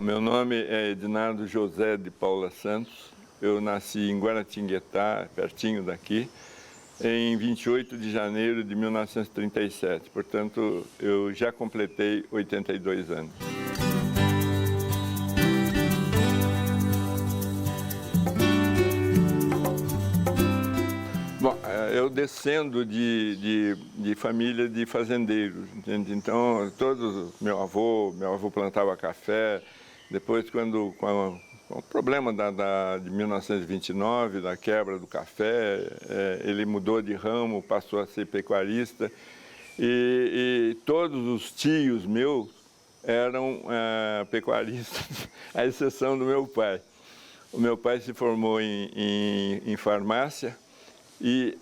Meu nome é Ednardo José de Paula Santos. Eu nasci em Guaratinguetá, pertinho daqui, em 28 de janeiro de 1937. Portanto, eu já completei 82 anos. Bom, eu descendo de família de fazendeiros, entende? Então, meu avô plantava café. Depois, com o problema de 1929, da quebra do café, ele mudou de ramo, passou a ser pecuarista. E todos os tios meus eram pecuaristas, à exceção do meu pai. O meu pai se formou em farmácia. E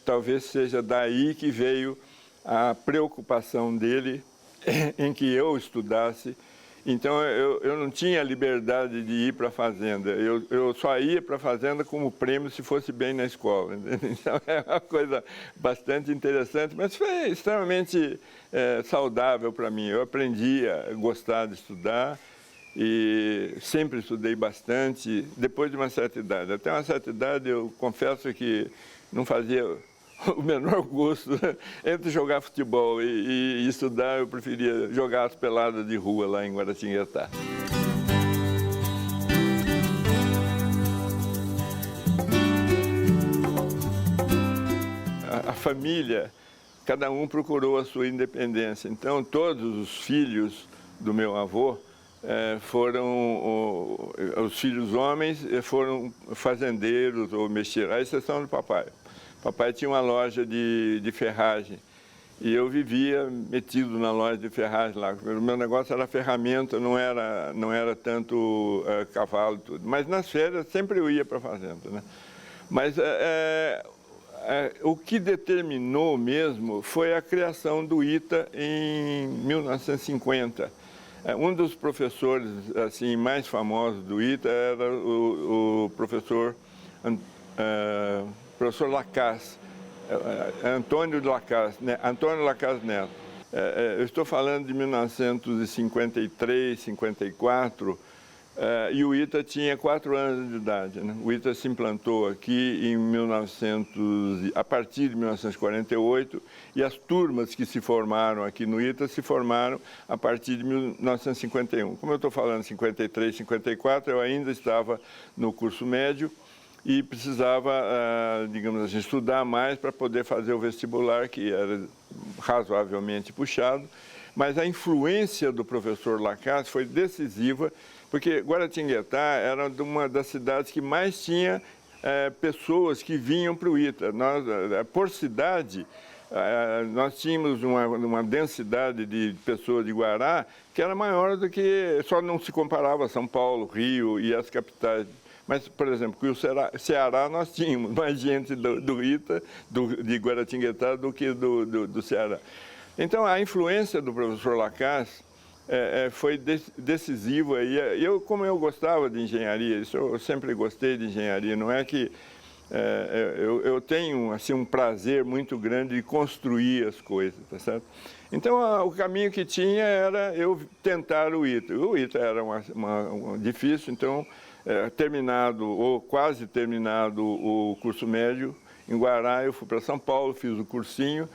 talvez seja daí que veio a preocupação dele em que eu estudasse. Então, eu não tinha liberdade de ir para a fazenda. Eu só ia para a fazenda como prêmio se fosse bem na escola. Entendeu? Então, é uma coisa bastante interessante, mas foi extremamente saudável para mim. Eu aprendi a gostar de estudar e sempre estudei bastante, depois de uma certa idade. Até uma certa idade, eu confesso que não fazia o menor gosto entre jogar futebol e estudar. Eu preferia jogar as peladas de rua lá em Guaratinguetá. A família, cada um procurou a sua independência. Então, todos os filhos do meu avô os filhos homens foram fazendeiros ou mexeram, à exceção do papai. Papai tinha uma loja de ferragem e eu vivia metido na loja de ferragem lá. O meu negócio era ferramenta, não era tanto cavalo e tudo. Mas nas férias sempre eu ia para a fazenda, né? Mas o que determinou mesmo foi a criação do ITA em 1950. Um dos professores assim, mais famosos do ITA era o professor Lacaze, Antônio Lacaze Neto. Eu estou falando de 1953, 54, e o ITA tinha 4 anos de idade, né? O ITA se implantou aqui a partir de 1948, e as turmas que se formaram aqui no ITA se formaram a partir de 1951. Como eu estou falando 53, 54, eu ainda estava no curso médio e precisava, digamos assim, estudar mais para poder fazer o vestibular, que era razoavelmente puxado, mas a influência do professor Lacaze foi decisiva, porque Guaratinguetá era uma das cidades que mais tinha pessoas que vinham para o ITA. Por cidade, nós tínhamos uma densidade de pessoas de Guará que era maior do que, só não se comparava a São Paulo, Rio e as capitais. Mas, por exemplo, o Ceará nós tínhamos mais gente do ITA, de Guaratinguetá, do que do Ceará. Então, a influência do professor Lacaze foi decisiva. E como eu gostava de engenharia, eu sempre gostei de engenharia, não é que eu tenho assim, um prazer muito grande de construir as coisas, tá certo? Então, o caminho que tinha era eu tentar o ITA. O ITA era difícil, então, terminado ou quase terminado o curso médio, em Guará, eu fui para São Paulo, fiz o cursinho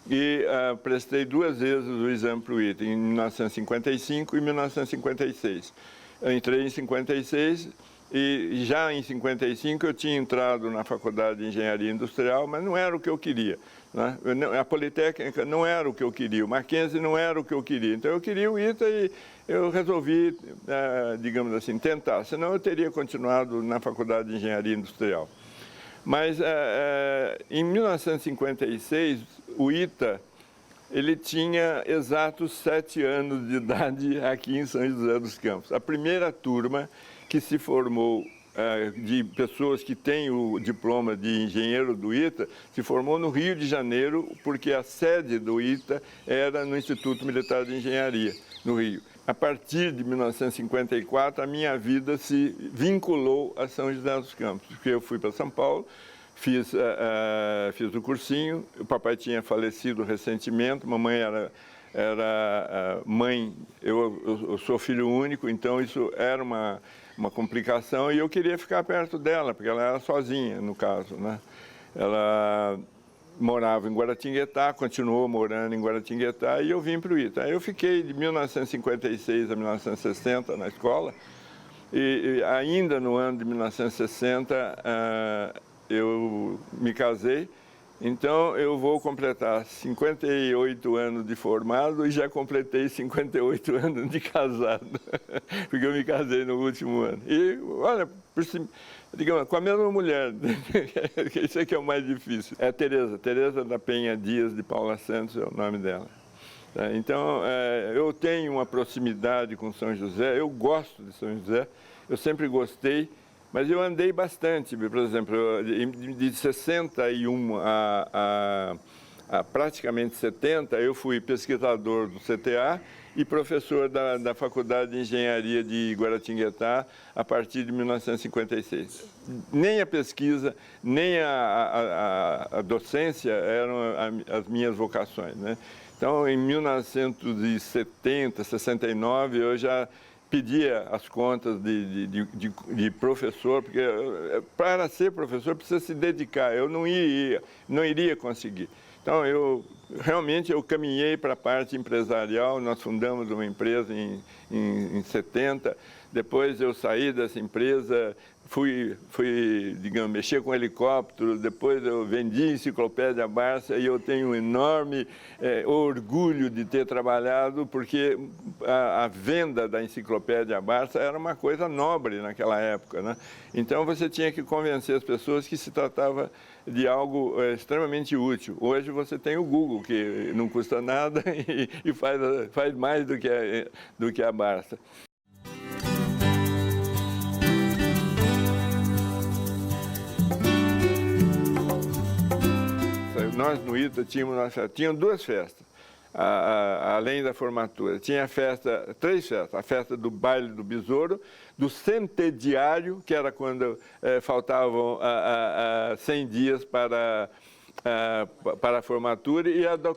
e prestei 2 vezes o exame para o ITA, em 1955 e 1956. Eu entrei em 56 e já em 55 eu tinha entrado na Faculdade de Engenharia Industrial, mas não era o que eu queria, né? A Politécnica não era o que eu queria, o Mackenzie não era o que eu queria. Então eu queria o ITA e eu resolvi, digamos assim, tentar, senão eu teria continuado na Faculdade de Engenharia Industrial. Mas em 1956, o ITA ele tinha exatos 7 anos de idade aqui em São José dos Campos. A primeira turma que se formou de pessoas que têm o diploma de engenheiro do ITA se formou no Rio de Janeiro, porque a sede do ITA era no Instituto Militar de Engenharia, no Rio. A partir de 1954, a minha vida se vinculou a São José dos Campos, porque eu fui para São Paulo, fiz o cursinho, o papai tinha falecido recentemente, mamãe era era mãe, eu sou filho único, então isso era uma complicação e eu queria ficar perto dela, porque ela era sozinha, no caso, né? Ela morava em Guaratinguetá, continuou morando em Guaratinguetá e eu vim para o ITA. Aí eu fiquei de 1956 a 1960 na escola e ainda no ano de 1960 eu me casei. Então, eu vou completar 58 anos de formado e já completei 58 anos de casado, porque eu me casei no último ano. E, olha, digamos, com a mesma mulher, isso aqui é o mais difícil. É a Tereza da Penha Dias de Paula Santos é o nome dela. Então, eu tenho uma proximidade com São José, eu gosto de São José, eu sempre gostei. Mas eu andei bastante, por exemplo, de 61 a praticamente 70, eu fui pesquisador do CTA e professor da Faculdade de Engenharia de Guaratinguetá a partir de 1956. Nem a pesquisa, nem a docência eram as minhas vocações, né? Então, em 1970, 69, eu já pedia as contas de professor, porque para ser professor precisa se dedicar, eu não iria conseguir. Então, realmente eu caminhei para a parte empresarial, nós fundamos uma empresa em 70, depois eu saí dessa empresa, fui digamos, mexer com helicóptero, depois eu vendi a Enciclopédia Barça e eu tenho um enorme orgulho de ter trabalhado, porque a venda da Enciclopédia Barça era uma coisa nobre naquela época, né? Então você tinha que convencer as pessoas que se tratava de algo extremamente útil. Hoje você tem o Google, que não custa nada e faz mais do que a Barça. Nós no ITA tinham duas festas, além da formatura. Tinha três festas, a festa do baile do besouro, do centediário, que era quando faltavam 100 dias para a formatura, e a do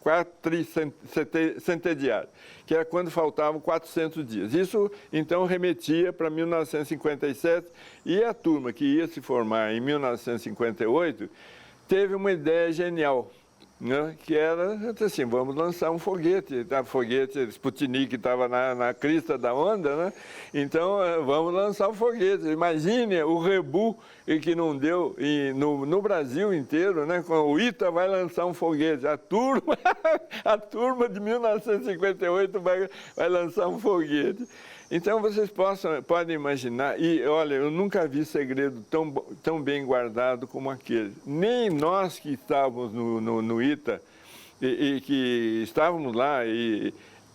quatricentediário, que era quando faltavam 400 dias. Isso, então, remetia para 1957, e a turma que ia se formar em 1958 teve uma ideia genial, né? Que era assim, vamos lançar um foguete, tá? Foguete Sputnik estava na crista da onda, né? Então vamos lançar o foguete. Imagine o rebu que não deu no Brasil inteiro, né? O ITA vai lançar um foguete, a turma de 1958 vai lançar um foguete. Então, vocês podem imaginar, e olha, eu nunca vi segredo tão bem guardado como aquele. Nem nós que estávamos no ITA, e que estávamos lá, e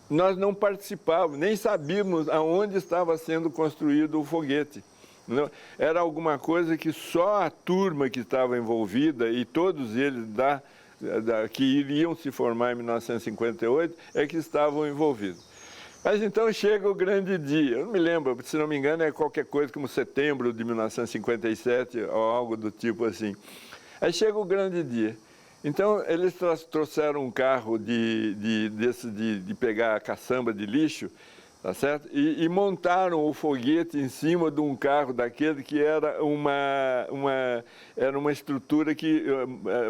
nós não participávamos, nem sabíamos aonde estava sendo construído o foguete. Não, era alguma coisa que só a turma que estava envolvida, e todos eles que iriam se formar em 1958, é que estavam envolvidos. Mas então chega o grande dia, eu não me lembro, se não me engano é qualquer coisa como setembro de 1957 ou algo do tipo assim. Aí chega o grande dia. Então eles trouxeram um carro de pegar a caçamba de lixo, tá certo? E montaram o foguete em cima de um carro daquele que era uma estrutura que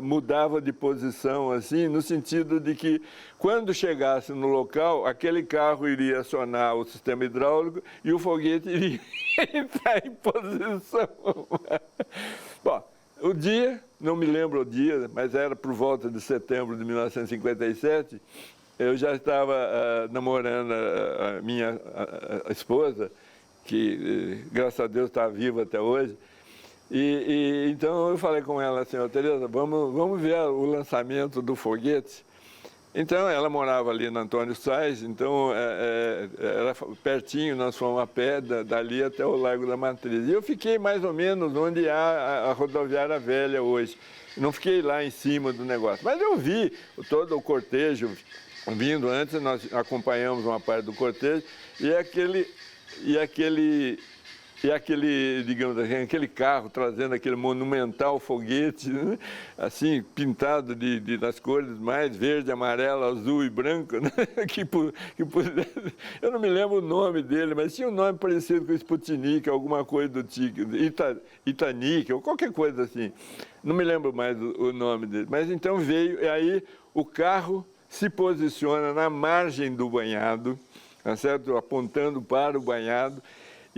mudava de posição, assim, no sentido de que, quando chegasse no local, aquele carro iria acionar o sistema hidráulico e o foguete iria entrar em posição. Bom, o dia, não me lembro o dia, mas era por volta de setembro de 1957, eu já estava namorando a minha esposa, que graças a Deus está viva até hoje. Então eu falei com ela assim, Tereza, vamos ver o lançamento do foguete. Então ela morava ali na Antônio Sais, então era pertinho, nós fomos a pé dali até o Largo da Matriz. E eu fiquei mais ou menos onde há a rodoviária velha hoje. Não fiquei lá em cima do negócio, mas eu vi todo o cortejo vindo antes, nós acompanhamos uma parte do cortejo, e aquele E aquele, digamos assim, aquele carro trazendo aquele monumental foguete, né? Assim, pintado das cores mais verde, amarelo, azul e branco, né? Eu não me lembro o nome dele, mas tinha um nome parecido com Sputnik, alguma coisa do tipo, Itanik, ou qualquer coisa assim. Não me lembro mais o nome dele. Mas então veio, e aí o carro se posiciona na margem do banhado, tá certo? Apontando para o banhado.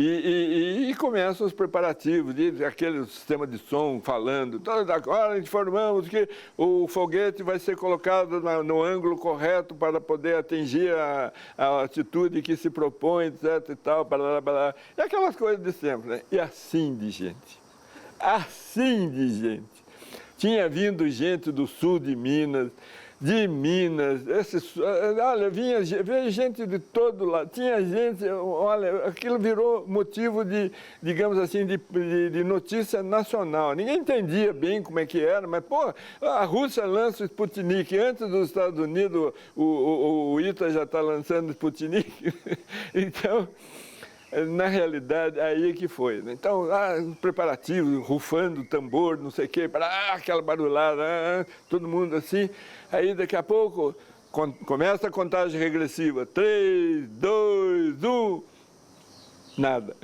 E começam os preparativos, aquele sistema de som falando, agora informamos que o foguete vai ser colocado no ângulo correto para poder atingir a altitude que se propõe, etc. e tal, blá, blá, blá. E aquelas coisas de sempre, né? E assim de gente. Assim de gente. Tinha vindo gente do sul de Minas, olha, veio gente de todo lado, tinha gente, olha, aquilo virou motivo de, digamos assim, de notícia nacional. Ninguém entendia bem como é que era, mas, pô, a Rússia lança o Sputnik, antes dos Estados Unidos o ITA já está lançando o Sputnik, então... Na realidade, aí que foi. Então, preparativos, rufando tambor, não sei o quê, aquela barulhada, todo mundo assim. Aí, daqui a pouco, começa a contagem regressiva. 3, 2, 1... Nada.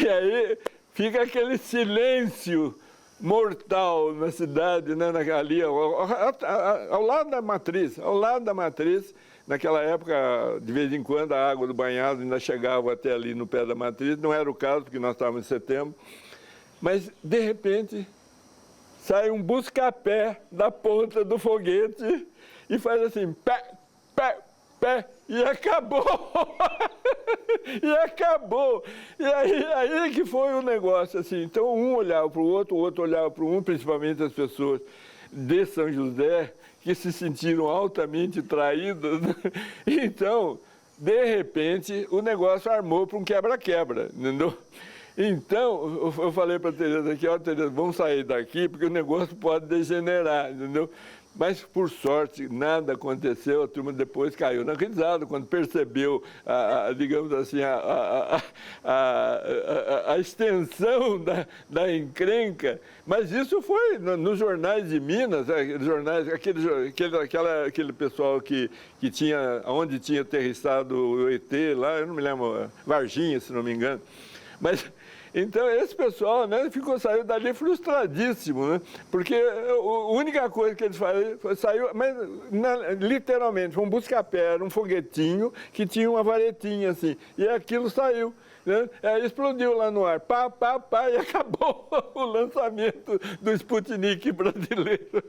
E aí, fica aquele silêncio mortal na cidade, né, ali, ao lado da matriz, Naquela época, de vez em quando, a água do banhado ainda chegava até ali no pé da matriz. Não era o caso, porque nós estávamos em setembro. Mas, de repente, sai um busca-pé da ponta do foguete e faz assim, pé, pé, pé, e acabou. E acabou. E aí que foi o negócio, assim. Então, um olhava para o outro olhava para um, principalmente as pessoas de São José, que se sentiram altamente traídos. Então, de repente, o negócio armou para um quebra-quebra, entendeu? Então, eu falei para a Tereza aqui, ó, Tereza, vamos sair daqui, porque o negócio pode degenerar, entendeu? Mas, por sorte, nada aconteceu, a turma depois caiu na risada, quando percebeu, digamos assim, a extensão da encrenca. Mas isso foi nos jornais de Minas, aquele pessoal que tinha, onde tinha aterrissado o ET lá, eu não me lembro, Varginha, se não me engano. Mas... Então, esse pessoal, né, saiu dali frustradíssimo, né? Porque a única coisa que eles saiu, mas literalmente, foi um busca-pé, era um foguetinho que tinha uma varetinha assim, e aquilo saiu. Né? Aí explodiu lá no ar, pá, pá, pá, e acabou o lançamento do Sputnik brasileiro.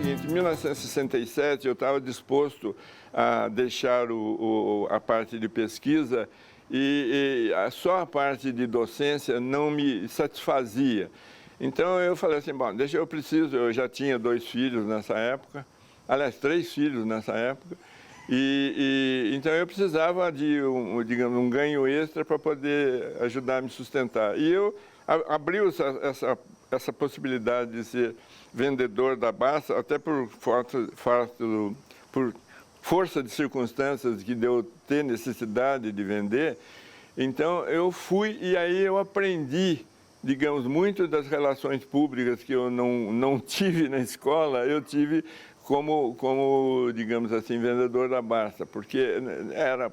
Em 1967, eu estava disposto a deixar a parte de pesquisa e só a parte de docência não me satisfazia. Então, eu falei assim, bom, eu já tinha 2 filhos nessa época, aliás, 3 filhos nessa época, então eu precisava de, digamos, um ganho extra para poder ajudar a me sustentar. E eu abriu essa possibilidade de ser vendedor da Basf, até por força de circunstâncias que deu ter necessidade de vender. Então, eu fui e aí eu aprendi, digamos, muito das relações públicas que eu não tive na escola, eu tive como, digamos assim, vendedor da Basf, porque era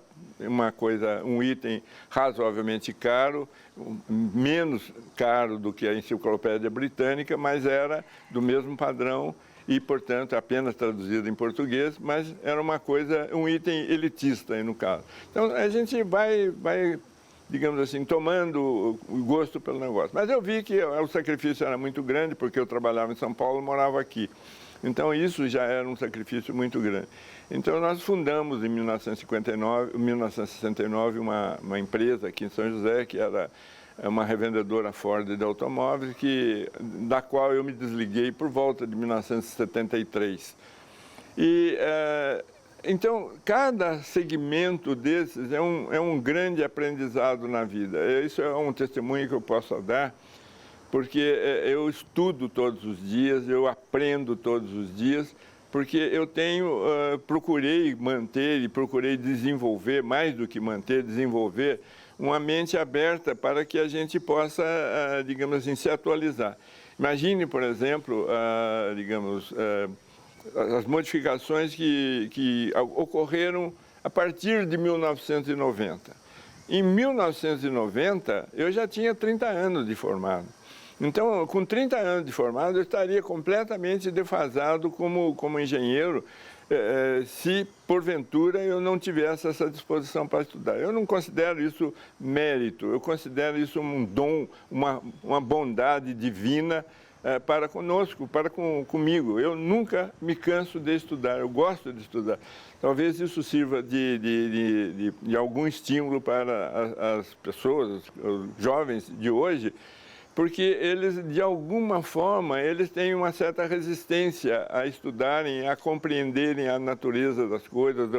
um item razoavelmente caro, menos caro do que a enciclopédia britânica, mas era do mesmo padrão e, portanto, apenas traduzido em português, mas era um item elitista, aí, no caso. Então, a gente vai, digamos assim, tomando o gosto pelo negócio. Mas eu vi que o sacrifício era muito grande, porque eu trabalhava em São Paulo e morava aqui. Então, isso já era um sacrifício muito grande. Então, nós fundamos, em 1969, uma empresa aqui em São José, que era uma revendedora Ford de automóveis, da qual eu me desliguei por volta de 1973. Então, cada segmento desses é um grande aprendizado na vida. Isso é um testemunho que eu posso dar, porque eu estudo todos os dias, eu aprendo todos os dias, porque eu procurei manter e procurei desenvolver, mais do que manter, desenvolver uma mente aberta para que a gente possa, digamos assim, se atualizar. Imagine, por exemplo, as modificações que ocorreram a partir de 1990. Em 1990, eu já tinha 30 anos de formado. Então, com 30 anos de formado, eu estaria completamente defasado como engenheiro, se porventura eu não tivesse essa disposição para estudar. Eu não considero isso mérito, eu considero isso um dom, uma bondade divina para conosco, comigo. Eu nunca me canso de estudar, eu gosto de estudar. Talvez isso sirva de algum estímulo para as pessoas, os jovens de hoje, porque eles, de alguma forma, eles têm uma certa resistência a estudarem, a compreenderem a natureza das coisas,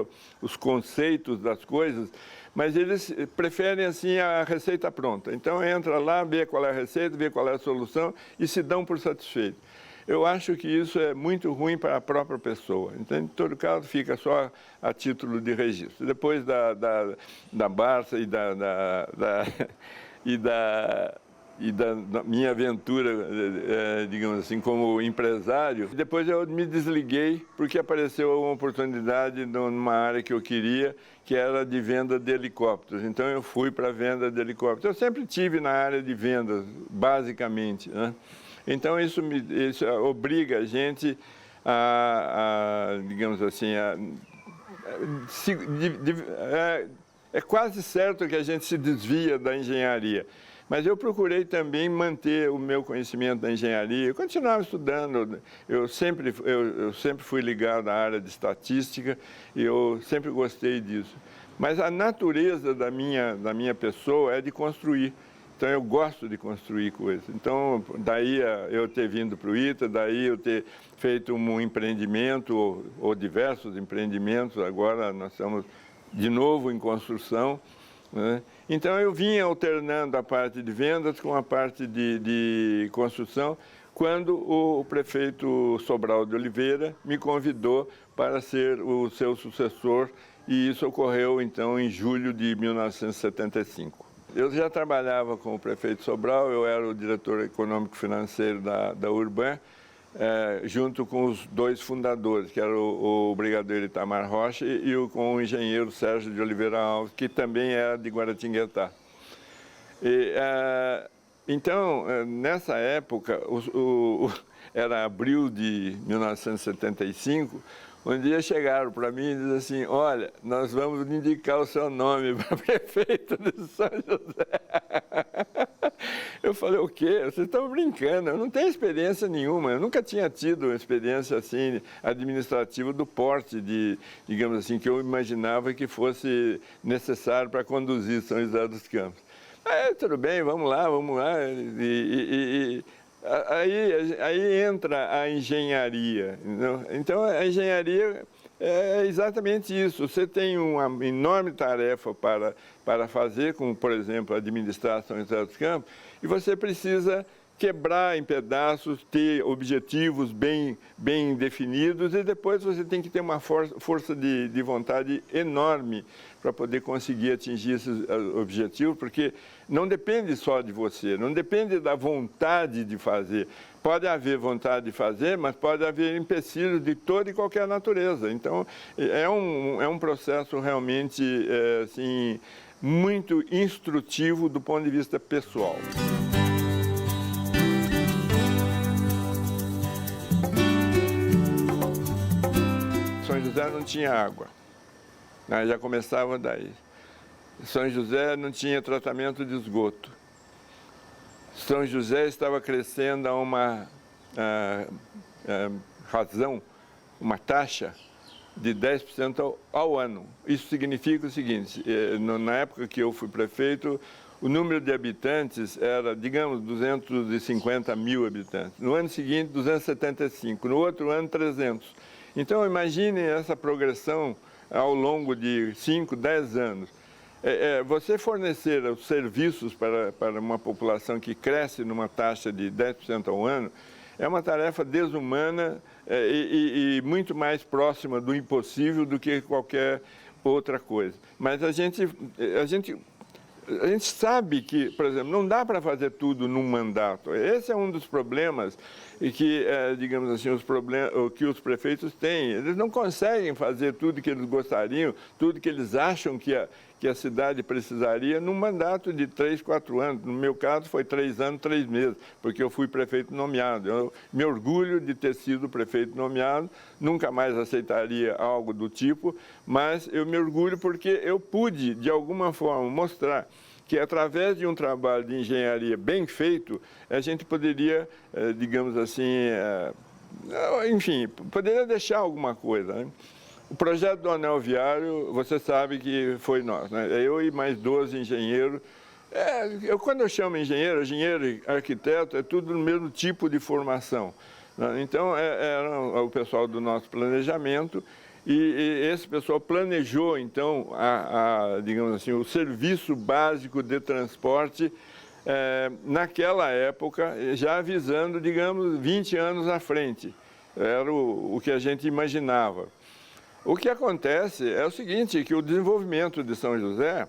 os conceitos das coisas, mas eles preferem, assim, a receita pronta. Então, entra lá, vê qual é a receita, vê qual é a solução e se dão por satisfeitos. Eu acho que isso é muito ruim para a própria pessoa. Então, em todo caso, fica só a título de registro. Depois da Barça e da minha aventura, digamos assim, como empresário, depois eu me desliguei porque apareceu uma oportunidade numa área que eu queria, que era de venda de helicópteros. Então eu fui para a venda de helicópteros. Eu sempre tive na área de vendas, basicamente, né? Então isso obriga a gente digamos assim, é quase certo que a gente se desvia da engenharia. Mas eu procurei também manter o meu conhecimento da engenharia. Eu continuava estudando, eu sempre fui ligado à área de estatística e eu sempre gostei disso. Mas a natureza da minha pessoa é de construir. Então eu gosto de construir coisas. Então daí eu ter vindo para o ITA, daí eu ter feito um empreendimento ou diversos empreendimentos. Agora nós estamos de novo em construção, né? Então eu vinha alternando a parte de vendas com a parte de construção, quando o prefeito Sobral de Oliveira me convidou para ser o seu sucessor, e isso ocorreu então em julho de 1975. Eu já trabalhava com o prefeito Sobral, eu era o diretor econômico-financeiro da Urban, junto com os dois fundadores, que eram o brigadeiro Itamar Rocha com o engenheiro Sérgio de Oliveira Alves, que também era de Guaratinguetá. Então, nessa época, era abril de 1975, um dia chegaram para mim e disseram assim: olha, nós vamos indicar o seu nome para prefeito de São José. Eu falei: o quê? Vocês estão brincando, eu não tenho experiência nenhuma, eu nunca tinha tido uma experiência assim administrativa do porte, digamos assim, que eu imaginava que fosse necessário para conduzir São José dos Campos. Tudo bem, vamos lá. Aí entra a engenharia. Então, a engenharia é exatamente isso. Você tem uma enorme tarefa para fazer, como, por exemplo, administrar São José dos Campos, e você precisa quebrar em pedaços, ter objetivos bem definidos, e depois você tem que ter uma força de vontade enorme para poder conseguir atingir esses objetivos, porque não depende só de você, não depende da vontade de fazer. Pode haver vontade de fazer, mas pode haver empecilhos de toda e qualquer natureza. Então, é um processo realmente assim, muito instrutivo do ponto de vista pessoal. São José não tinha água, já começava daí. São José não tinha tratamento de esgoto. São José estava crescendo a uma razão, uma taxa de 10% ao ano. Isso significa o seguinte: na época que eu fui prefeito, o número de habitantes era, digamos, 250 mil habitantes. No ano seguinte, 275. No outro ano, 300. Então, imagine essa progressão ao longo de 5, 10 anos. Você fornecer os serviços para uma população que cresce numa taxa de 10% ao ano é uma tarefa desumana e muito mais próxima do impossível do que qualquer outra coisa. Mas a gente sabe que, por exemplo, não dá para fazer tudo num mandato. Esse é um dos problemas e que, digamos assim, que os prefeitos têm. Eles não conseguem fazer tudo que eles gostariam, tudo que eles acham que a cidade precisaria num mandato de 3, 4 anos. No meu caso, foi 3 anos, 3 meses, porque eu fui prefeito nomeado. Eu me orgulho de ter sido prefeito nomeado, nunca mais aceitaria algo do tipo, mas eu me orgulho porque eu pude, de alguma forma, mostrar que através de um trabalho de engenharia bem feito, a gente poderia, digamos assim, enfim, poderia deixar alguma coisa, né? O projeto do anel viário, você sabe que foi nós, né? Eu e mais 12 engenheiros. Quando eu chamo engenheiro e arquiteto, é tudo no mesmo tipo de formação, né? Então, era o pessoal do nosso planejamento. E esse pessoal planejou, então, digamos assim, o serviço básico de transporte naquela época, já avisando, digamos, 20 anos à frente. Era o que a gente imaginava. O que acontece é o seguinte, que o desenvolvimento de São José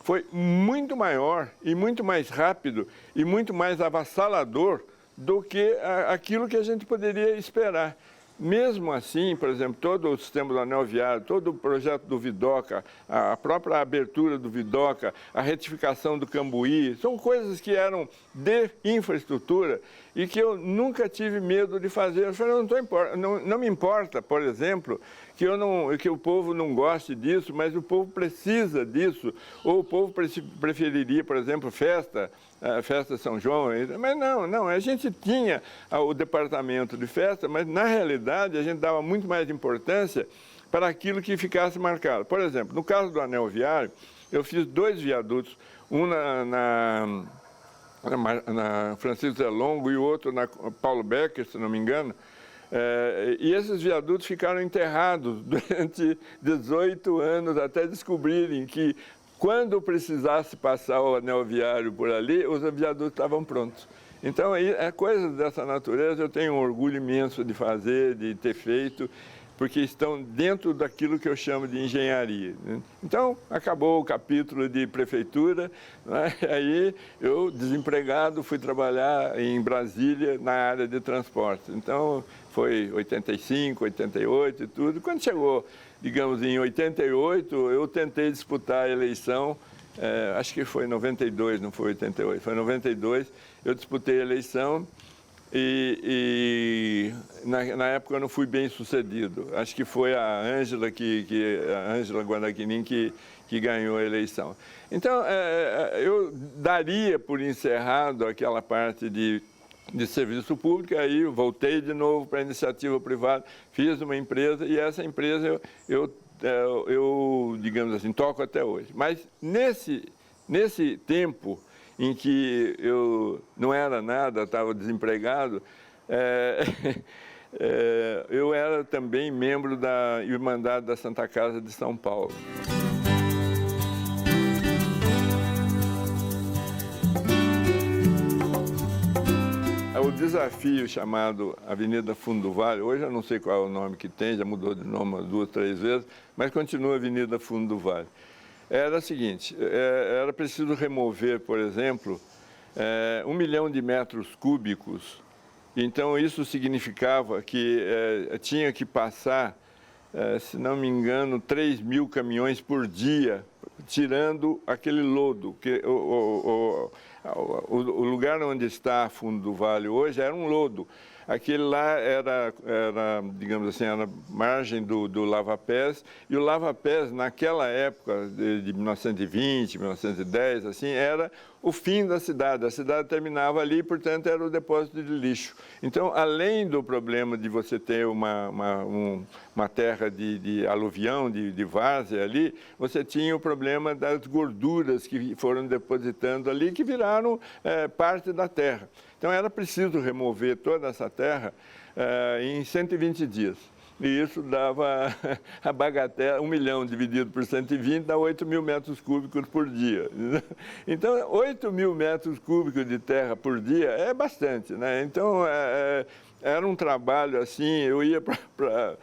foi muito maior e muito mais rápido e muito mais avassalador do que aquilo que a gente poderia esperar. Mesmo assim, por exemplo, todo o sistema do anel viário, todo o projeto do Vidoca, a própria abertura do Vidoca, a retificação do Cambuí, são coisas que eram de infraestrutura e que eu nunca tive medo de fazer. Eu falei, não me importa, por exemplo, que o povo não goste disso, mas o povo precisa disso, ou o povo preferiria, por exemplo, festa São João, mas não, a gente tinha o departamento de festa, mas na realidade a gente dava muito mais importância para aquilo que ficasse marcado. Por exemplo, no caso do anel viário, eu fiz 2 viadutos, um na Francisco Zé Longo e o outro na Paulo Becker, se não me engano. E esses viadutos ficaram enterrados durante 18 anos, até descobrirem que quando precisasse passar o anel viário por ali, os viadutos estavam prontos. Então, coisas dessa natureza eu tenho um orgulho imenso de fazer, de ter feito, porque estão dentro daquilo que eu chamo de engenharia, né? Então, acabou o capítulo de prefeitura, né? Aí eu, desempregado, fui trabalhar em Brasília na área de transporte. Então, foi 85, 88 e tudo. Quando chegou, digamos, em 88, eu tentei disputar a eleição, acho que foi em 92, não foi 88, foi em 92, eu disputei a eleição. E na época eu não fui bem sucedido. Acho que foi a Ângela Guardaquinim que ganhou a eleição. Então, eu daria por encerrado aquela parte de serviço público, aí eu voltei de novo para a iniciativa privada, fiz uma empresa e essa empresa eu digamos assim, toco até hoje. Mas nesse tempo em que eu não era nada, estava desempregado, eu era também membro da Irmandade da Santa Casa de São Paulo. O desafio chamado Avenida Fundo do Vale, hoje eu não sei qual é o nome que tem, já mudou de nome umas 2, 3 vezes, mas continua Avenida Fundo do Vale. Era o seguinte, era preciso remover, por exemplo, 1 milhão de metros cúbicos. Então, isso significava que tinha que passar, se não me engano, 3 mil caminhões por dia, tirando aquele lodo. Que o lugar onde está Fundo do Vale hoje era um lodo. Aquele lá era digamos assim, era margem do lava-pés, e o lava-pés, naquela época de 1920, 1910, assim, era o fim da cidade. A cidade terminava ali, portanto, era o depósito de lixo. Então, além do problema de você ter uma terra de aluvião, de várzea ali, você tinha o problema das gorduras que foram depositando ali, que viraram parte da terra. Então, era preciso remover toda essa terra em 120 dias. e isso dava a bagatela, 1 milhão dividido por 120 dá 8 mil metros cúbicos por dia. Então, 8 mil metros cúbicos de terra por dia é bastante, né? Então, era um trabalho assim, eu ia para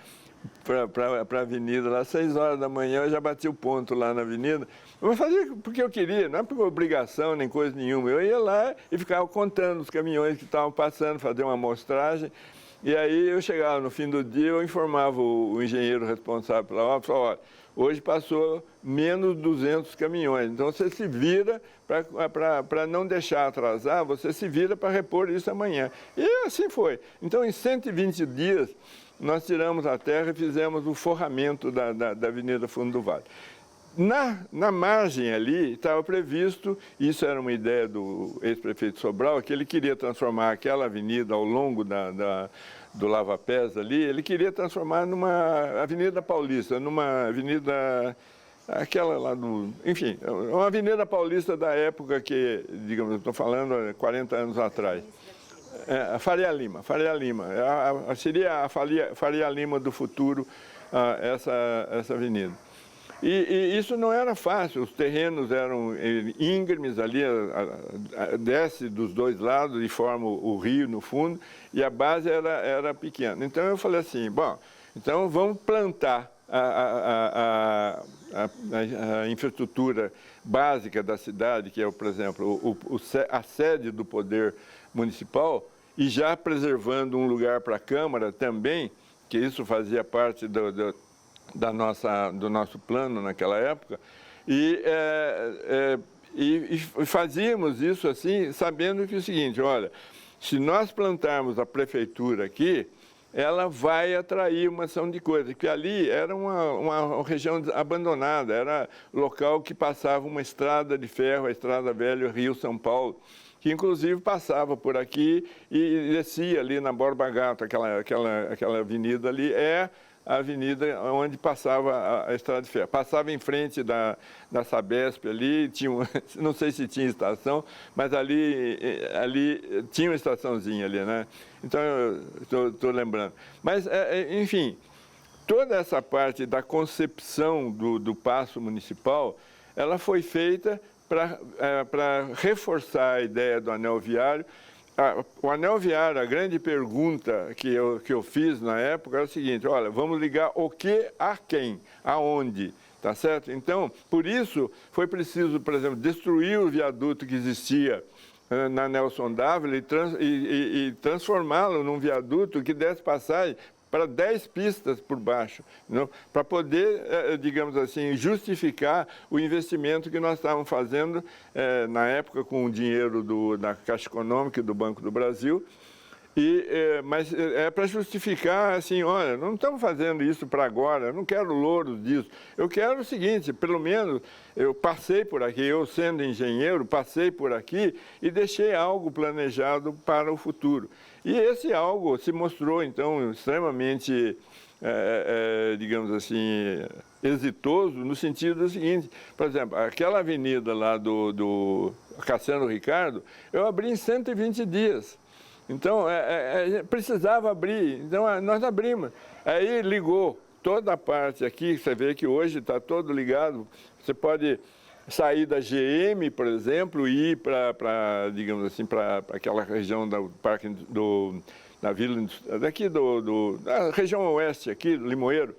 a avenida lá, às 6 horas da manhã, eu já bati o ponto lá na avenida. Eu fazia porque eu queria, não é por obrigação nem coisa nenhuma. Eu ia lá e ficava contando os caminhões que estavam passando, fazer uma amostragem. E aí eu chegava no fim do dia, eu informava o engenheiro responsável pela obra, falava, olha, hoje passou menos 200 caminhões, então você se vira para não deixar atrasar, você se vira para repor isso amanhã. E assim foi. Então, em 120 dias, nós tiramos a terra e fizemos o forramento da Avenida Fundo do Vale. Na margem ali estava previsto, isso era uma ideia do ex-prefeito Sobral, que ele queria transformar aquela avenida ao longo do Lava Pés ali, ele queria transformar numa Avenida Paulista, numa avenida, aquela lá do... Enfim, uma Avenida Paulista da época que, digamos, estou falando 40 anos atrás. A Faria Lima. Seria a Faria Lima do futuro, essa avenida. E isso não era fácil, os terrenos eram íngremes ali, desce dos dois lados e forma o rio no fundo, e a base era pequena. Então eu falei assim, bom, então vamos plantar a infraestrutura básica da cidade, que é, por exemplo, a sede do poder municipal, e já preservando um lugar para a Câmara também, que isso fazia parte do nosso plano naquela época, e fazíamos isso assim, sabendo que é o seguinte, olha, se nós plantarmos a prefeitura aqui, ela vai atrair uma ação de coisas, porque ali era uma região abandonada, era local que passava uma estrada de ferro, a Estrada Velha Rio-São Paulo, que inclusive passava por aqui e descia ali na Borba Gato, aquela avenida ali, a avenida onde passava a estrada de ferro. Passava em frente da Sabesp ali, não sei se tinha estação, mas ali tinha uma estaçãozinha ali, né? Então, eu estou lembrando. Mas, enfim, toda essa parte da concepção do Paço Municipal, ela foi feita para reforçar a ideia do anel viário. O anel viário, a grande pergunta que eu fiz na época era o seguinte, olha, vamos ligar o que a quem, aonde, tá certo? Então, por isso, foi preciso, por exemplo, destruir o viaduto que existia na Nelson Dávila e transformá-lo num viaduto que desse passagem para 10 pistas por baixo, para poder, digamos assim, justificar o investimento que nós estávamos fazendo na época com o dinheiro da Caixa Econômica e do Banco do Brasil. Mas é para justificar, assim, olha, não estamos fazendo isso para agora, eu não quero louros disso. Eu quero o seguinte, pelo menos eu passei por aqui, eu sendo engenheiro, passei por aqui e deixei algo planejado para o futuro. E esse algo se mostrou, então, extremamente, digamos assim, exitoso no sentido do seguinte, por exemplo, aquela avenida lá do Cassiano Ricardo, eu abri em 120 dias. Então, precisava abrir, então nós abrimos. Aí ligou toda a parte aqui, você vê que hoje está todo ligado, você pode sair da GM, por exemplo, e ir para, digamos assim, para aquela região do parque da Vila, daqui da região oeste aqui, do Limoeiro.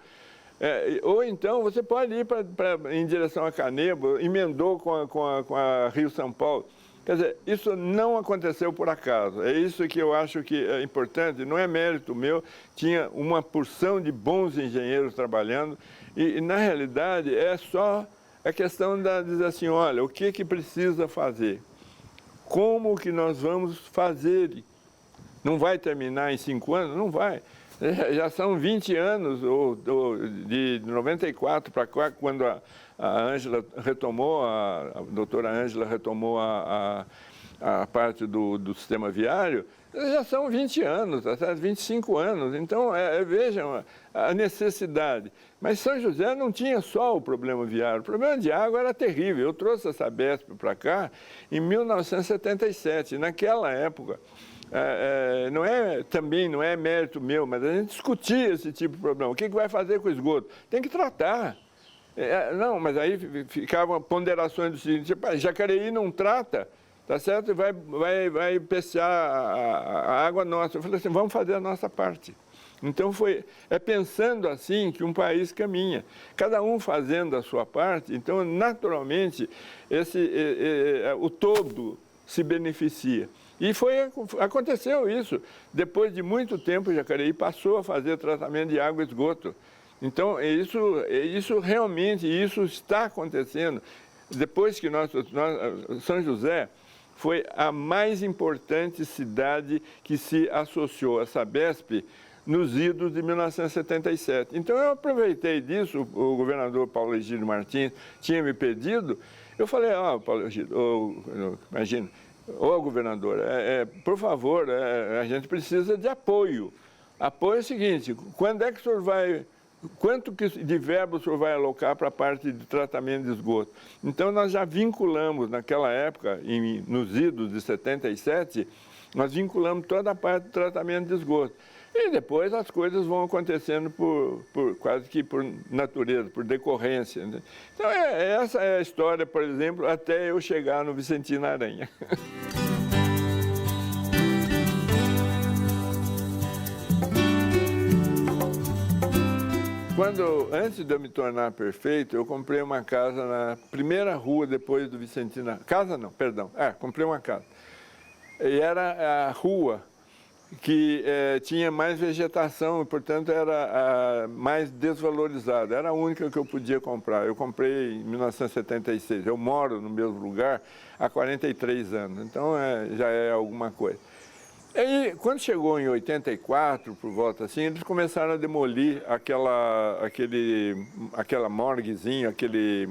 Ou então você pode ir em direção a Canedo, emendou com a Rio-São Paulo. Quer dizer, isso não aconteceu por acaso, é isso que eu acho que é importante, não é mérito meu, tinha uma porção de bons engenheiros trabalhando e na realidade, é só a questão de dizer assim, olha, o que precisa fazer? Como que nós vamos fazer? Não vai terminar em 5 anos? Não vai. Já são 20 anos, de 94 para cá, quando a Ângela retomou, a doutora Ângela retomou a parte do sistema viário, já são 20 anos, 25 anos. Então, vejam a necessidade. Mas São José não tinha só o problema viário, o problema de água era terrível. Eu trouxe essa Sabesp para cá em 1977. Naquela época, também não é mérito meu, mas a gente discutia esse tipo de problema. O que vai fazer com o esgoto? Tem que tratar. Não, mas aí ficavam ponderações do seguinte, Jacareí não trata, tá certo? Vai pecear a água nossa. Eu falei assim, vamos fazer a nossa parte. Então é pensando assim que um país caminha, cada um fazendo a sua parte, então naturalmente o todo se beneficia. E aconteceu isso. Depois de muito tempo, Jacareí passou a fazer tratamento de água e esgoto. Então, isso realmente, isso está acontecendo. Depois que São José foi a mais importante cidade que se associou à Sabesp nos idos de 1977. Então, eu aproveitei disso, o governador Paulo Egídio Martins tinha me pedido, eu falei, Paulo Egídio, imagina, governador, por favor, a gente precisa de apoio. Apoio é o seguinte, quando é que o senhor quanto de verbo o senhor vai alocar para a parte de tratamento de esgoto? Então, nós já vinculamos, naquela época, nos idos de 77, nós vinculamos toda a parte de tratamento de esgoto. E depois as coisas vão acontecendo quase que por natureza, por decorrência. Né? Então, essa é a história, por exemplo, até eu chegar no Vicentino Aranha. Antes de eu me tornar prefeito, eu comprei uma casa na primeira rua depois do Vicentino Aranha. Casa não, perdão. Comprei uma casa. E era a rua que tinha mais vegetação e, portanto, era mais desvalorizada. Era a única que eu podia comprar. Eu comprei em 1976. Eu moro no mesmo lugar há 43 anos, então já é alguma coisa. E aí, quando chegou em 84, por volta assim, eles começaram a demolir aquela morguezinha, aquele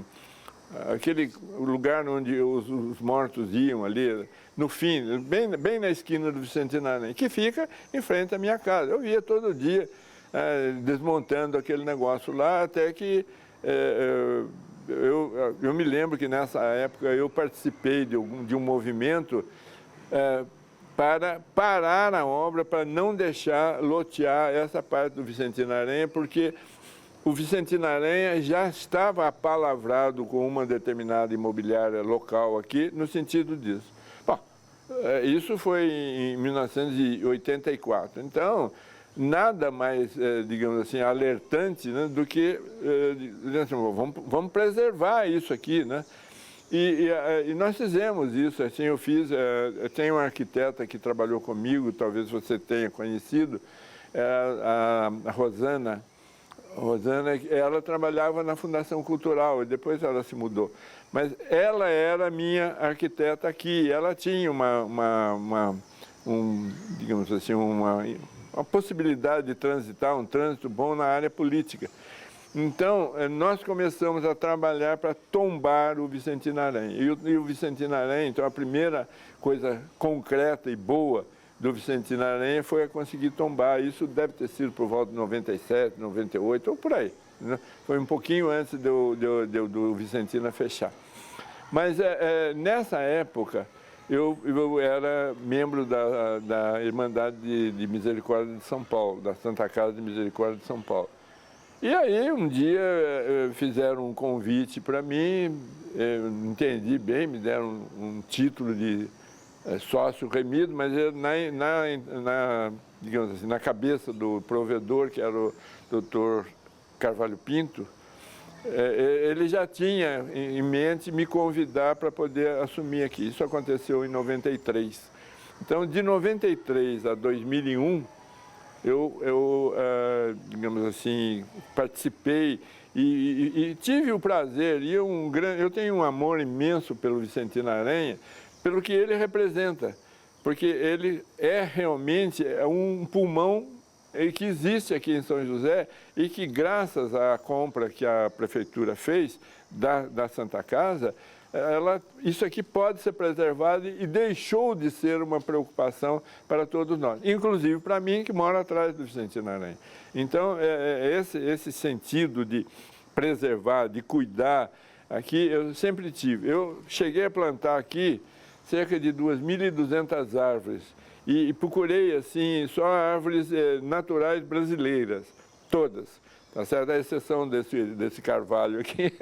lugar onde os mortos iam ali, no fim, bem na esquina do Vicentino Aranha, que fica em frente à minha casa. Eu ia todo dia desmontando aquele negócio lá, até que eu me lembro que nessa época eu participei de um movimento para parar a obra, para não deixar lotear essa parte do Vicentino Aranha, porque o Vicentino Aranha já estava apalavrado com uma determinada imobiliária local aqui, no sentido disso. Bom, isso foi em 1984. Então, nada mais, digamos assim, alertante, né, do que, vamos preservar isso aqui, né? E nós fizemos isso, assim, eu tenho uma arquiteta que trabalhou comigo, talvez você tenha conhecido, a Rosana. Ela trabalhava na Fundação Cultural e depois ela se mudou. Mas ela era minha arquiteta aqui, ela tinha digamos assim, uma possibilidade de transitar, um trânsito bom na área política. Então, nós começamos a trabalhar para tombar o Vicentino Aranha. E o Vicentino Aranha, então, a primeira coisa concreta e boa do Vicentino Aranha foi a conseguir tombar. Isso deve ter sido por volta de 97, 98, ou por aí. Né? Foi um pouquinho antes do Vicentino fechar. Mas nessa época, eu era membro da Irmandade de Misericórdia de São Paulo, da Santa Casa de Misericórdia de São Paulo. E aí, um dia, fizeram um convite para mim, eu entendi bem, me deram um título de sócio remido, mas digamos assim, na cabeça do provedor, que era o Dr. Carvalho Pinto, ele já tinha em mente me convidar para poder assumir aqui. Isso aconteceu em 93. Então, de 93 a 2001, eu digamos assim, participei e tive o prazer, eu tenho um amor imenso pelo Vicentino Aranha, pelo que ele representa, porque ele realmente um pulmão que existe aqui em São José e que, graças à compra que a prefeitura fez da Santa Casa, isso aqui pode ser preservado e deixou de ser uma preocupação para todos nós, inclusive para mim, que moro atrás do Vicentino Aranha. Então, esse sentido de preservar, de cuidar, aqui eu sempre tive. Eu cheguei a plantar aqui cerca de 2.200 árvores e procurei assim só árvores naturais brasileiras, todas. Tá certo? A exceção desse carvalho aqui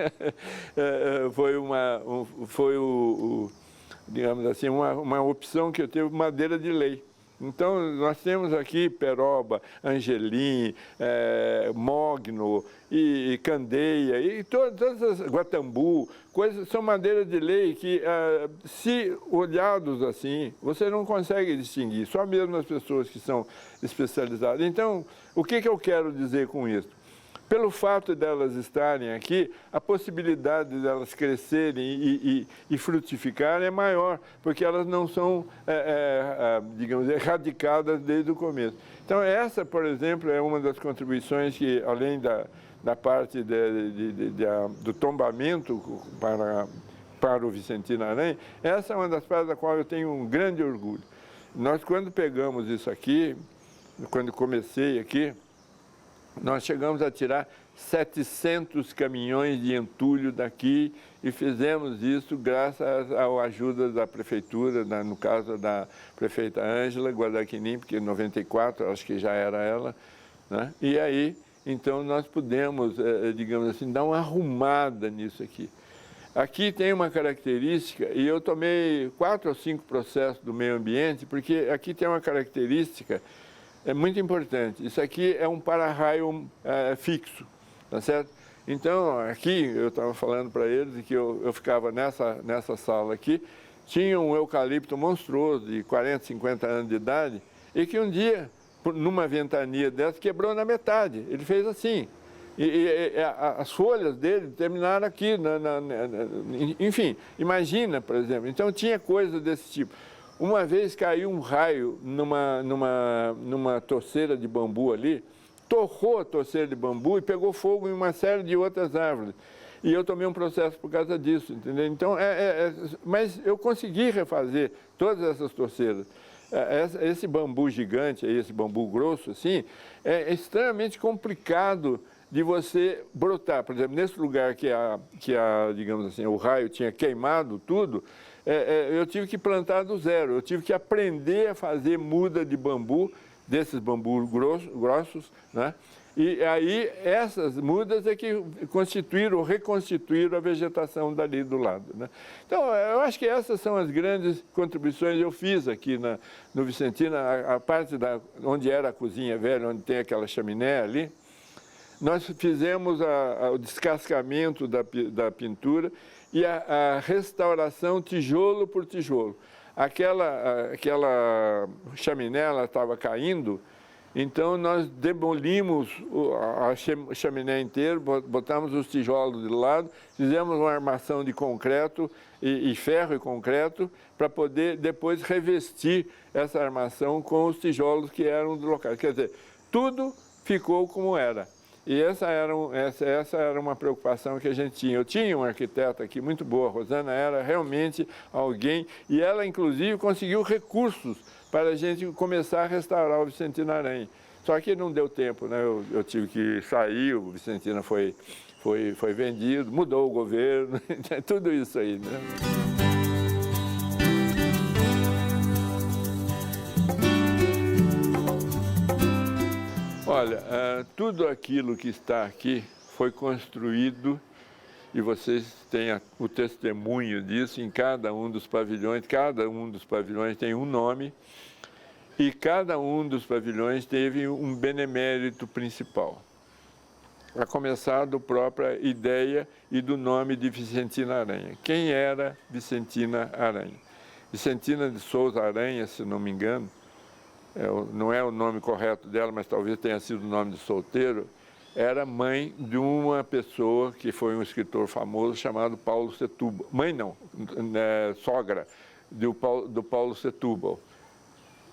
foi digamos assim, uma opção que eu tive, madeira de lei. Então, nós temos aqui peroba, angelim, mogno, e candeia, e todas as guatambu, coisas, são madeiras de lei que, se olhados assim, você não consegue distinguir, só mesmo as pessoas que são especializadas. Então, o que eu quero dizer com isso? Pelo fato delas estarem aqui, a possibilidade delas crescerem e frutificarem é maior, porque elas não são, digamos, erradicadas desde o começo. Então, essa, por exemplo, é uma das contribuições que, além da parte do tombamento para o Vicentino Aranha, essa é uma das partes da qual eu tenho um grande orgulho. Nós, quando pegamos isso aqui, quando comecei aqui, nós chegamos a tirar 700 caminhões de entulho daqui e fizemos isso graças à ajuda da prefeitura, no caso da prefeita Ângela Guadaquinim, porque em 94, acho que já era ela, né? E aí, então, nós pudemos, digamos assim, dar uma arrumada nisso aqui. Aqui tem uma característica, e eu tomei 4 ou 5 processos do meio ambiente, porque aqui tem uma característica muito importante. Isso aqui é um para-raio fixo, tá certo? Então, aqui, eu estava falando para eles que eu ficava nessa sala aqui, tinha um eucalipto monstruoso de 40, 50 anos de idade, e que um dia, numa ventania dessa, quebrou na metade. Ele fez assim. As folhas dele terminaram aqui, enfim, imagina, por exemplo. Então, tinha coisas desse tipo. Uma vez caiu um raio numa torceira de bambu ali, torrou a torceira de bambu e pegou fogo em uma série de outras árvores. E eu tomei um processo por causa disso, entendeu? Então, mas eu consegui refazer todas essas torceiras. Esse bambu gigante, esse bambu grosso, assim, é extremamente complicado de você brotar. Por exemplo, nesse lugar que digamos assim, o raio tinha queimado tudo, eu tive que plantar do zero, eu tive que aprender a fazer muda de bambu, desses bambus grossos, né? E aí essas mudas é que constituíram ou reconstituíram a vegetação dali do lado, né? Então, eu acho que essas são as grandes contribuições que eu fiz aqui no Vicentino, a parte onde era a cozinha velha, onde tem aquela chaminé ali. Nós fizemos o descascamento da pintura e a restauração tijolo por tijolo. Aquela chaminé estava caindo, então nós demolimos a chaminé inteira, botamos os tijolos de lado, fizemos uma armação de concreto e ferro e concreto para poder depois revestir essa armação com os tijolos que eram do local. Quer dizer, tudo ficou como era. E essa era uma preocupação que a gente tinha. Eu tinha uma arquiteta aqui muito boa, a Rosana era realmente alguém, e ela inclusive conseguiu recursos para a gente começar a restaurar o Vicentino Aranha. Só que não deu tempo, né? Eu tive que sair, o Vicentino foi vendido, mudou o governo, tudo isso aí, né? Olha, tudo aquilo que está aqui foi construído, e vocês têm o testemunho disso em cada um dos pavilhões. Cada um dos pavilhões tem um nome e cada um dos pavilhões teve um benemérito principal. A começar da própria ideia e do nome de Vicentina Aranha. Quem era Vicentina Aranha? Vicentina de Souza Aranha, se não me engano, não é o nome correto dela, mas talvez tenha sido o nome de solteiro, era mãe de uma pessoa que foi um escritor famoso chamado Paulo Setúbal. Mãe não, sogra do Paulo Setúbal.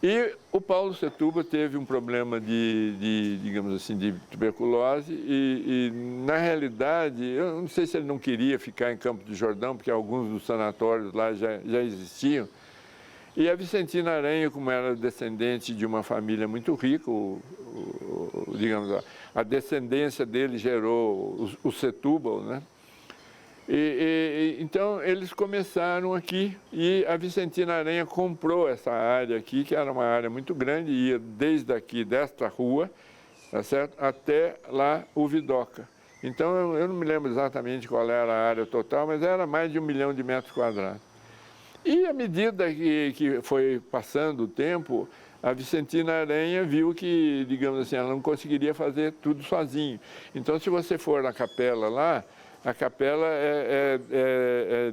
E o Paulo Setúbal teve um problema digamos assim, de tuberculose e, na realidade, eu não sei se ele não queria ficar em Campos do Jordão, porque alguns dos sanatórios lá já existiam. E a Vicentina Aranha, como era descendente de uma família muito rica, digamos, a descendência dele gerou o Setúbal, né? Então, eles começaram aqui e a Vicentina Aranha comprou essa área aqui, que era uma área muito grande, ia desde aqui, desta rua, tá certo? Até lá o Vidoca. Então, eu não me lembro exatamente qual era a área total, mas era mais de 1 milhão de metros quadrados. E à medida que foi passando o tempo, a Vicentina Aranha viu que, digamos assim, ela não conseguiria fazer tudo sozinho. Então, se você for na capela lá, a capela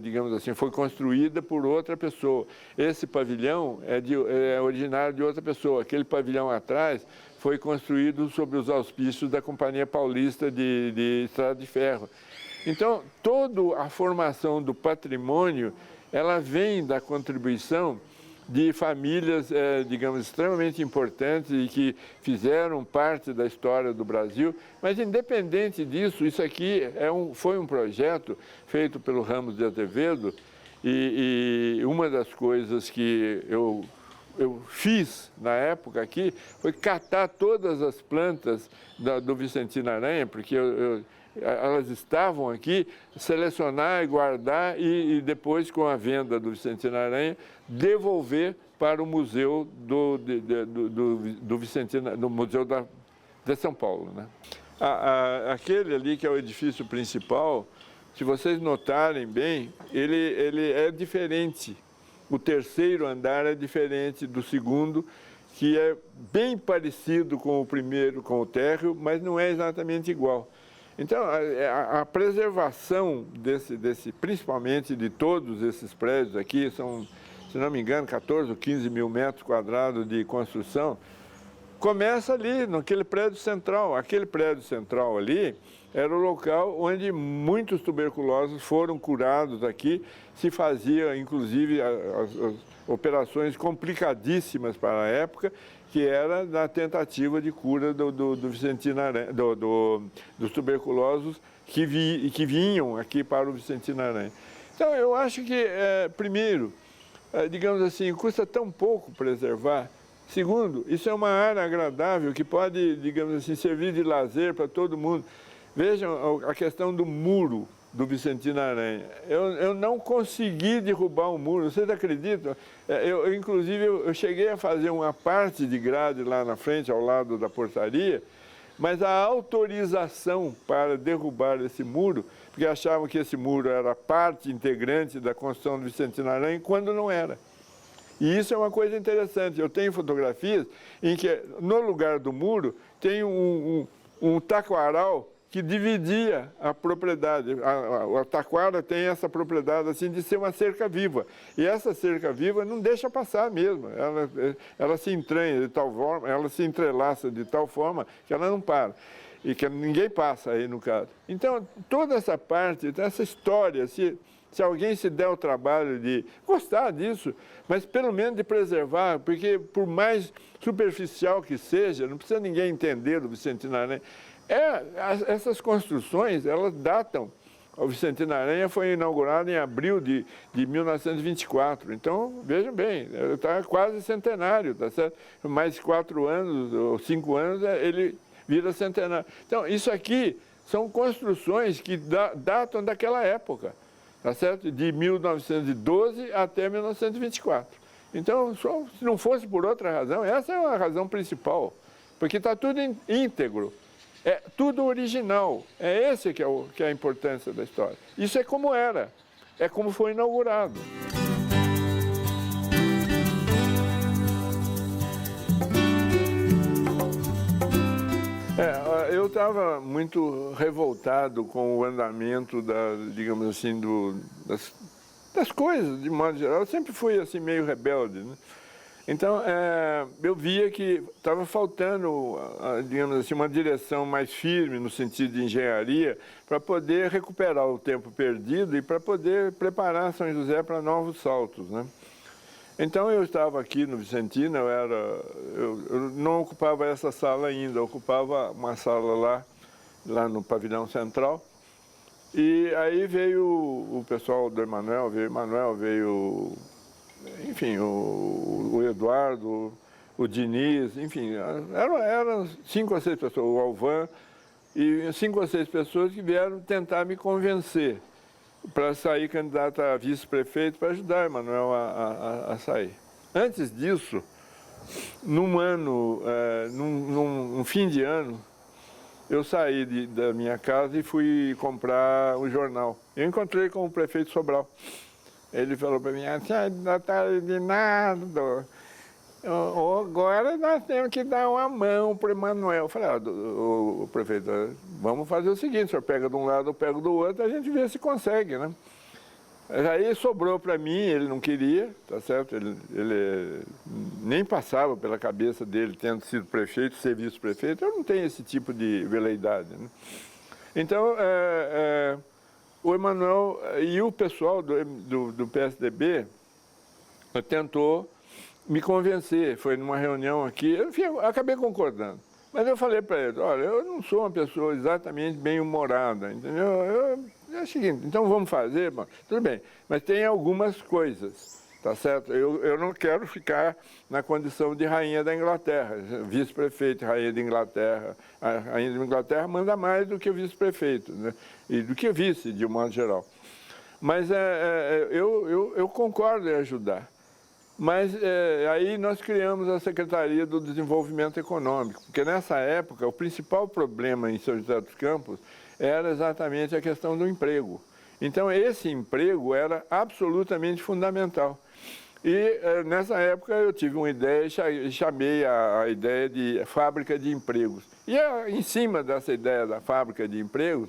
digamos assim, foi construída por outra pessoa. Esse pavilhão é originário de outra pessoa. Aquele pavilhão atrás foi construído sob os auspícios da Companhia Paulista de Estrada de Ferro. Então, toda a formação do patrimônio, ela vem da contribuição de famílias, digamos, extremamente importantes e que fizeram parte da história do Brasil. Mas, independente disso, isso aqui foi um projeto feito pelo Ramos de Azevedo e uma das coisas que eu fiz na época aqui foi catar todas as plantas do Vicentina Aranha, porque elas estavam aqui, selecionar e guardar e depois, com a venda do Vicentina Aranha, devolver para o museu do Museu de São Paulo, né? Aquele ali, que é o edifício principal, se vocês notarem bem, ele é diferente. O terceiro andar é diferente do segundo, que é bem parecido com o primeiro, com o térreo, mas não é exatamente igual. Então, a preservação principalmente de todos esses prédios aqui, são, se não me engano, 14 ou 15 mil metros quadrados de construção, começa ali, naquele prédio central. Aquele prédio central ali era o local onde muitos tuberculosos foram curados aqui. Se fazia, inclusive, as operações complicadíssimas para a época, que era na tentativa de cura do Vicentina Aranha, dos tuberculosos que vinham aqui para o Vicentina Aranha. Então, eu acho que, primeiro, digamos assim, custa tão pouco preservar. Segundo, isso é uma área agradável que pode, digamos assim, servir de lazer para todo mundo. Vejam a questão do muro do Vicentina Aranha. Eu não consegui derrubar o muro, vocês acreditam? Inclusive, eu cheguei a fazer uma parte de grade lá na frente, ao lado da portaria, mas a autorização para derrubar esse muro, porque achavam que esse muro era parte integrante da construção do Vicentina Aranha, quando não era. E isso é uma coisa interessante. Eu tenho fotografias em que, no lugar do muro, tem um taquaral que dividia a propriedade. A taquara tem essa propriedade assim de ser uma cerca viva. E essa cerca viva não deixa passar mesmo. Ela se entranha de tal forma, ela se entrelaça de tal forma que ela não para. E que ninguém passa aí, no caso. Então, toda essa parte, essa história, se alguém se der o trabalho de gostar disso, mas pelo menos de preservar, porque por mais superficial que seja, não precisa ninguém entender do Vicentina Aranha. Essas construções, elas datam. O Vicentina Aranha foi inaugurado em abril de 1924. Então, vejam bem, está quase centenário, tá certo? Mais 4 anos ou 5 anos, ele vira centenário. Então, isso aqui são construções que datam daquela época, tá certo? De 1912 até 1924. Então, se não fosse por outra razão, essa é a razão principal, porque está tudo íntegro. É tudo original. É esse que é a importância da história. Isso é como era, é como foi inaugurado. Eu estava muito revoltado com o andamento digamos assim, das coisas, de modo geral. Eu sempre fui assim meio rebelde, né? Então, eu via que estava faltando, digamos assim, uma direção mais firme no sentido de engenharia para poder recuperar o tempo perdido e para poder preparar São José para novos saltos, né? Então, eu estava aqui no Vicentina, eu não ocupava essa sala ainda, eu ocupava uma sala lá no pavilhão central. E aí veio o pessoal do Emanuel, veio enfim, o Eduardo, o Diniz, enfim, eram 5 ou 6 pessoas, o Alvan, e 5 ou 6 pessoas que vieram tentar me convencer para sair candidato a vice-prefeito para ajudar Emanuel a sair. Antes disso, num fim de ano, eu saí da minha casa e fui comprar o jornal. Eu encontrei com o prefeito Sobral. Ele falou para mim, assim, não está de nada, agora nós temos que dar uma mão para o Emanuel. Eu falei, o prefeito, vamos fazer o seguinte, o senhor pega de um lado, eu pego do outro, a gente vê se consegue, né? Aí sobrou para mim, ele não queria, tá certo? Ele nem passava pela cabeça dele, tendo sido prefeito, ser vice-prefeito, eu não tenho esse tipo de veleidade, né? Então, o Emanuel e o pessoal do PSDB tentou me convencer, foi numa reunião aqui, enfim, eu acabei concordando. Mas eu falei para ele, olha, eu não sou uma pessoa exatamente bem-humorada, entendeu? É o seguinte, então vamos fazer, bom, tudo bem, mas tem algumas coisas, tá certo? Eu não quero ficar na condição de rainha da Inglaterra, vice-prefeito, rainha da Inglaterra. A rainha da Inglaterra manda mais do que o vice-prefeito, né? E do que o vice, de um modo geral. Mas eu concordo em ajudar. Mas aí nós criamos a Secretaria do Desenvolvimento Econômico, porque nessa época o principal problema em São José dos Campos era exatamente a questão do emprego. Então esse emprego era absolutamente fundamental. E nessa época eu tive uma ideia e chamei a ideia de fábrica de empregos. E em cima dessa ideia da fábrica de empregos,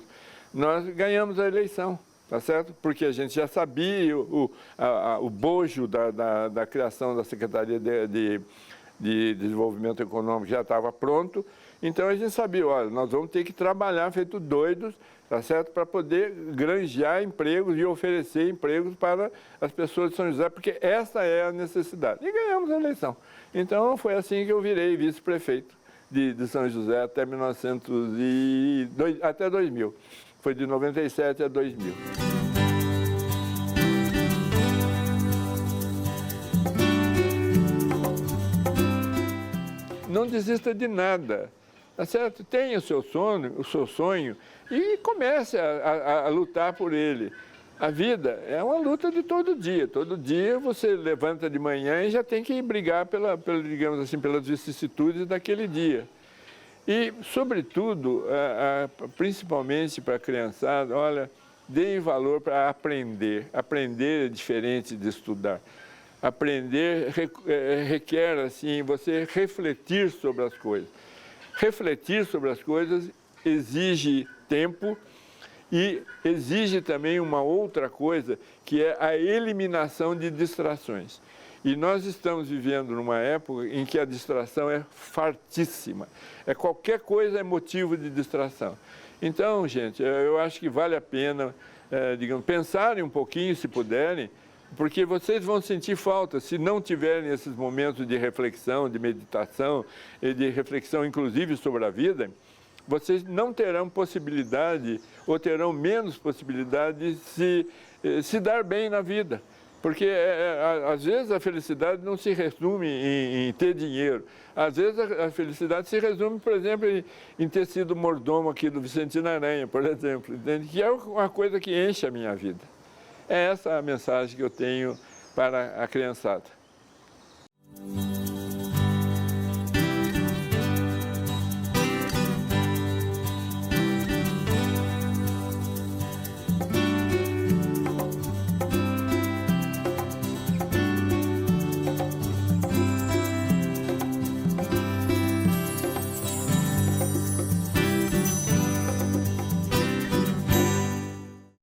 nós ganhamos a eleição. Tá certo? Porque a gente já sabia o bojo da criação da Secretaria de Desenvolvimento Econômico já estava pronto, então a gente sabia, olha, nós vamos ter que trabalhar feito doidos, tá certo? Para poder granjear empregos e oferecer empregos para as pessoas de São José, porque essa é a necessidade. E ganhamos a eleição. Então foi assim que eu virei vice-prefeito de São José até 2000. Foi de 97 a 2000. Não desista de nada, tá certo? Tenha o seu sonho e comece a lutar por ele. A vida é uma luta de todo dia. Todo dia você levanta de manhã e já tem que brigar digamos assim, pelas vicissitudes daquele dia. E, sobretudo, principalmente para a criançada, olha, deem valor para aprender. Aprender é diferente de estudar. Aprender requer, assim, você refletir sobre as coisas. Refletir sobre as coisas exige tempo e exige também uma outra coisa, que é a eliminação de distrações. E nós estamos vivendo numa época em que a distração é fartíssima. Qualquer coisa é motivo de distração. Então, gente, eu acho que vale a pena, digamos, pensarem um pouquinho, se puderem, porque vocês vão sentir falta se não tiverem esses momentos de reflexão, de meditação, e de reflexão inclusive sobre a vida, vocês não terão possibilidade, ou terão menos possibilidade de se dar bem na vida. Porque, às vezes, a felicidade não se resume em ter dinheiro. Às vezes, a felicidade se resume, por exemplo, em ter sido mordomo aqui do Vicentino Aranha, por exemplo, entende? Que é uma coisa que enche a minha vida. É essa a mensagem que eu tenho para a criançada.